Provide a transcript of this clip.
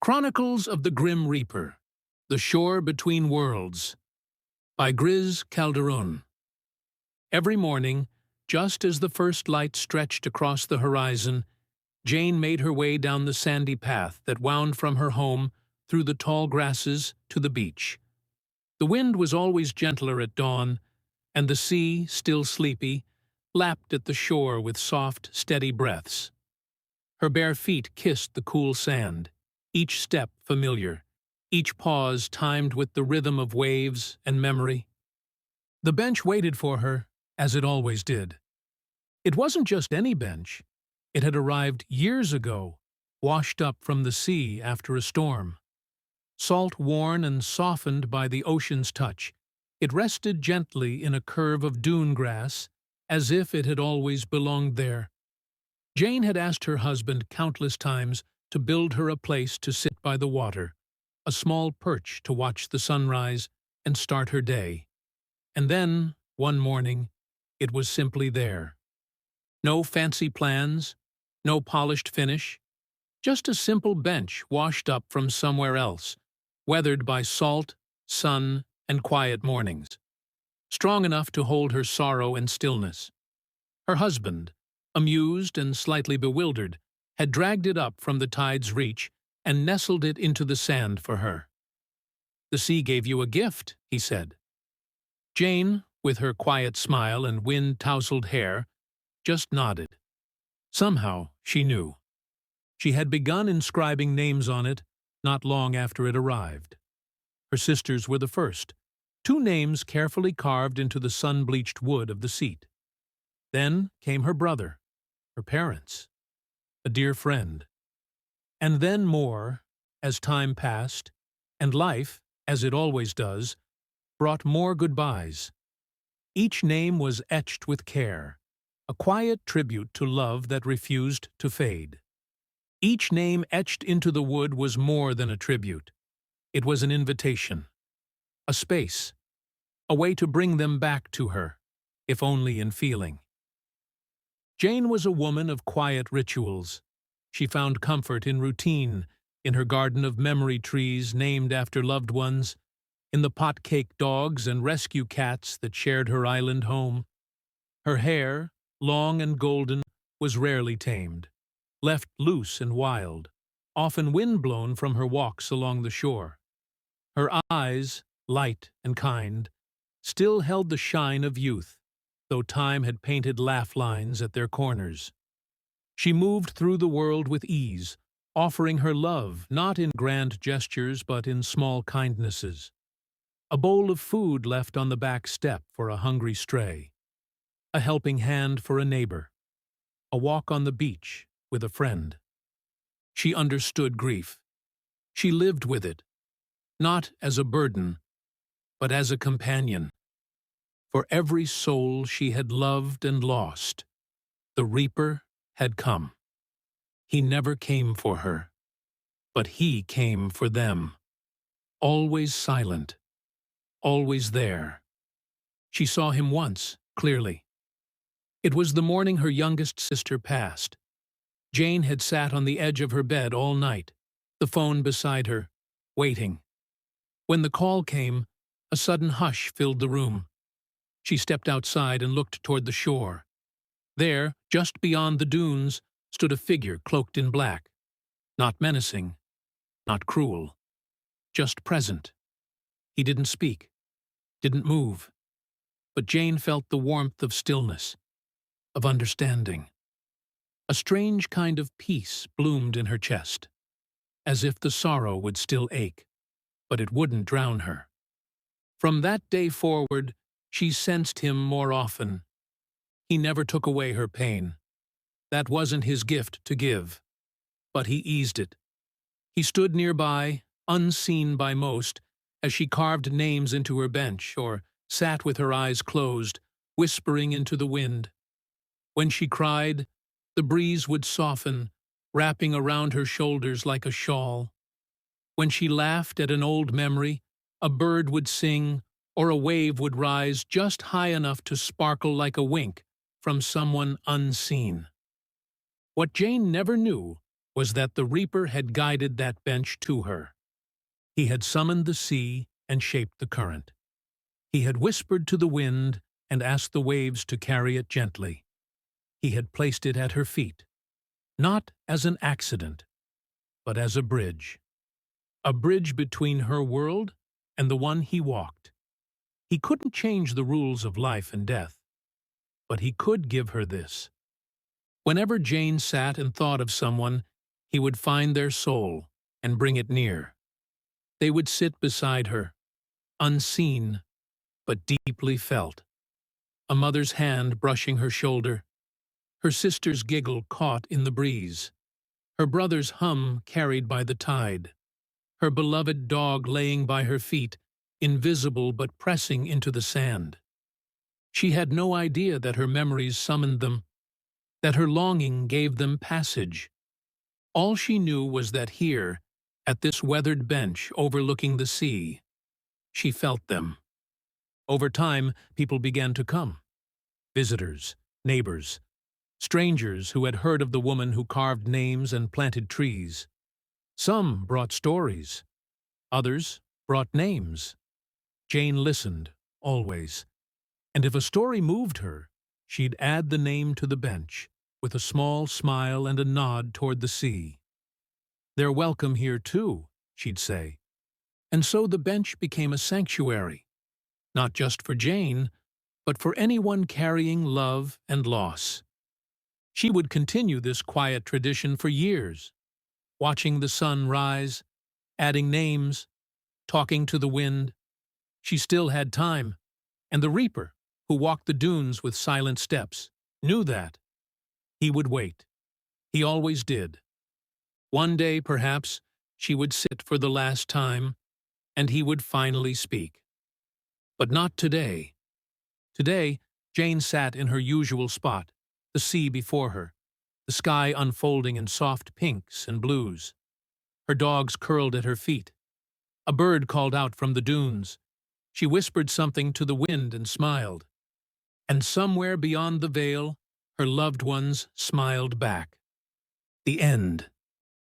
Chronicles of the Grim Reaper, The Shore Between Worlds, by Griz, Calderon. Every morning, just as the first light stretched across the horizon, Jane made her way down the sandy path that wound from her home through the tall grasses to the beach. The wind was always gentler at dawn, and the sea, still sleepy, lapped at the shore with soft, steady breaths. Her bare feet kissed the cool sand, each step familiar, each pause timed with the rhythm of waves and memory. The bench waited for her, as it always did. It wasn't just any bench. It had arrived years ago, washed up from the sea after a storm. Salt-worn and softened by the ocean's touch, it rested gently in a curve of dune grass, as if it had always belonged there. Jane had asked her husband countless times to build her a place to sit by the water, a small perch to watch the sunrise and start her day. And then, one morning, it was simply there. No fancy plans, no polished finish, just a simple bench washed up from somewhere else, weathered by salt, sun, and quiet mornings, strong enough to hold her sorrow and stillness. Her husband, amused and slightly bewildered, had dragged it up from the tide's reach and nestled it into the sand for her. "The sea gave you a gift," he said. Jane, with her quiet smile and wind-tousled hair, just nodded. Somehow, she knew. She had begun inscribing names on it not long after it arrived. Her sisters were the first, 2 names carefully carved into the sun-bleached wood of the seat. Then came her brother, her parents, a dear friend. And then more, as time passed, and life, as it always does, brought more goodbyes. Each name was etched with care, a quiet tribute to love that refused to fade. Each name etched into the wood was more than a tribute. It was an invitation, a space, a way to bring them back to her, if only in feeling. Jane was a woman of quiet rituals. She found comfort in routine, in her garden of memory trees named after loved ones, in the pot-cake dogs and rescue cats that shared her island home. Her hair, long and golden, was rarely tamed, left loose and wild, often wind-blown from her walks along the shore. Her eyes, light and kind, still held the shine of youth, though time had painted laugh lines at their corners. She moved through the world with ease, offering her love not in grand gestures but in small kindnesses. A bowl of food left on the back step for a hungry stray, a helping hand for a neighbor, a walk on the beach with a friend. She understood grief. She lived with it, not as a burden, but as a companion. For every soul she had loved and lost, the Reaper had come. He never came for her, but he came for them. Always silent, always there. She saw him once, clearly. It was the morning her youngest sister passed. Jane had sat on the edge of her bed all night, the phone beside her, waiting. When the call came, a sudden hush filled the room. She stepped outside and looked toward the shore. There, just beyond the dunes, stood a figure cloaked in black. Not menacing, not cruel, just present. He didn't speak, didn't move, but Jane felt the warmth of stillness, of understanding. A strange kind of peace bloomed in her chest, as if the sorrow would still ache, but it wouldn't drown her. From that day forward, she sensed him more often. He never took away her pain. That wasn't his gift to give, but he eased it. He stood nearby, unseen by most, as she carved names into her bench or sat with her eyes closed, whispering into the wind. When she cried, the breeze would soften, wrapping around her shoulders like a shawl. When she laughed at an old memory, a bird would sing, or a wave would rise just high enough to sparkle like a wink from someone unseen. What Jane never knew was that the Reaper had guided that bench to her. He had summoned the sea and shaped the current. He had whispered to the wind and asked the waves to carry it gently. He had placed it at her feet, not as an accident, but as a bridge between her world and the one he walked. He couldn't change the rules of life and death, but he could give her this. Whenever Jane sat and thought of someone, he would find their soul and bring it near. They would sit beside her, unseen but deeply felt. A mother's hand brushing her shoulder, her sister's giggle caught in the breeze, her brother's hum carried by the tide, her beloved dog laying by her feet, invisible but pressing into the sand. She had no idea that her memories summoned them, that her longing gave them passage. All she knew was that here, at this weathered bench overlooking the sea, she felt them. Over time, people began to come. Visitors, neighbors, strangers who had heard of the woman who carved names and planted trees. Some brought stories. Others brought names. Jane listened, always. And if a story moved her, she'd add the name to the bench, with a small smile and a nod toward the sea. "They're welcome here, too," she'd say. And so the bench became a sanctuary, not just for Jane, but for anyone carrying love and loss. She would continue this quiet tradition for years, watching the sun rise, adding names, talking to the wind. She still had time, and the Reaper, who walked the dunes with silent steps, knew that. He would wait. He always did. One day, perhaps, she would sit for the last time, and he would finally speak. But not today. Today, Jane sat in her usual spot, the sea before her, the sky unfolding in soft pinks and blues. Her dogs curled at her feet. A bird called out from the dunes. She whispered something to the wind and smiled. And somewhere beyond the veil, her loved ones smiled back. The end.